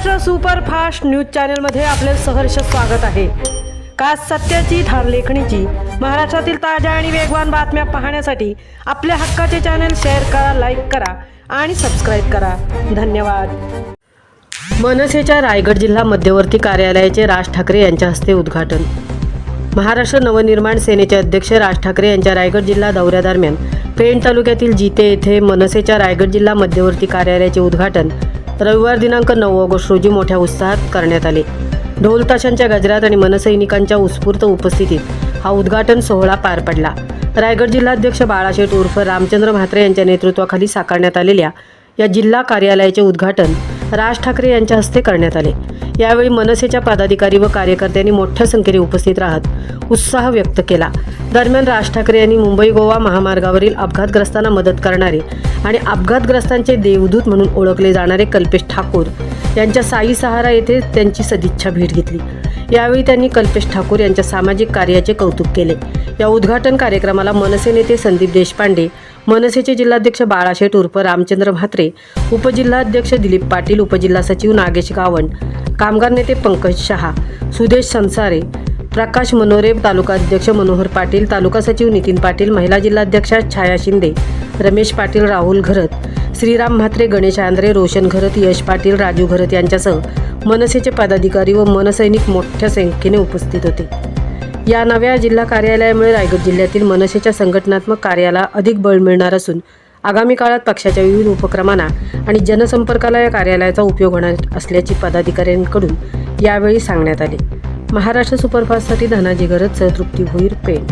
Maharashtra superfast news चॅनलमध्ये आपले सहर्ष स्वागत आहे। का सत्याची धार लेखणीची महाराष्ट्रातील ताज्या आणि वेगवान बातम्या पाहण्यासाठी आपल्या हक्काचे चॅनल शेअर करा, लाईक करा आणि सबस्क्राईब करा। धन्यवाद। मनसेच्या रायगड जिल्हा मध्यवर्ती कार्यालयाचे राज ठाकरे यांच्या हस्ते उद्घाटन। महाराष्ट्र नवनिर्माण सेनेचे अध्यक्ष राज ठाकरे यांच्या रायगड जिल्हा दौऱ्यादरम्यान पेण तालुक्यातील जिते येथे मनसेच्या रायगड जिल्हा मध्यवर्ती कार्यालयाचे उद्घाटन रविवार दिनांक 9 ऑगस्ट रोजी मोठ्या उत्साहात करण्यात आले। ढोल ताशांच्या गजरात आणि मनसैनिकांच्या उत्स्फूर्त उपस्थितीत हा उद्घाटन सोहळा पार पडला। रायगड जिल्हाध्यक्ष बाळाशेठ उर्फ रामचंद्र म्हात्रे यांच्या नेतृत्वाखाली साकारण्यात आलेल्या या जिल्हा कार्यालयाचे उद्घाटन राज ठाकरे यांच्या हस्ते करण्यात आले। यावेळी मनसेच्या पदाधिकारी व कार्यकर्त्यांनी मोठ्या संख्येने उपस्थित राहत उत्साह व्यक्त केला। दरम्यान राज ठाकरे यांनी मुंबई गोवा महामार्गावरील अपघातग्रस्तांना मदत करणारे आणि अपघातग्रस्तांचे देवदूत म्हणून ओळखले जाणारे कल्पेश ठाकूर यांच्या साई सहारा येथे त्यांची सदिच्छा भेट घेतली। यावेळी त्यांनी कल्पेश ठाकूर यांच्या सामाजिक कार्याचे कौतुक केले। या उद्घाटन कार्यक्रमाला मनसे नेते संदीप देशपांडे, मनसेचे जिल्हाध्यक्ष बाळाशेठ उर्फ रामचंद्र म्हात्रे, उपजिल्हाध्यक्ष दिलीप पाटील, उपजिल्हा सचिव नागेश गावंड, कामगार नेते पंकज शहा, सुदेश संसारे, प्रकाश मनोरे, तालुकाध्यक्ष मनोहर पाटील, तालुका सचिव नितीन पाटील, महिला जिल्हाध्यक्षा छाया शिंदे, रमेश पाटील, राहुल घरत, श्रीराम म्हात्रे, गणेश आंद्रे, रोशन घरत, यश पाटील, राजू घरत यांच्यासह मनसेचे पदाधिकारी व मनसैनिक मोठ्या संख्येने उपस्थित होते। या नव्या जिल्हा कार्यालयामुळे रायगड जिल्ह्यातील मनसेच्या संघटनात्मक कार्याला अधिक बळ मिळणार असून आगामी काळात पक्षाच्या विविध उपक्रमांना आणि जनसंपर्काला या कार्यालयाचा उपयोग होणार असल्याची पदाधिकाऱ्यांकडून यावेळी सांगण्यात आले। महाराष्ट्र सुपरफास्टसाठी धनाजी घरत, तृप्ती भोईर, पेण।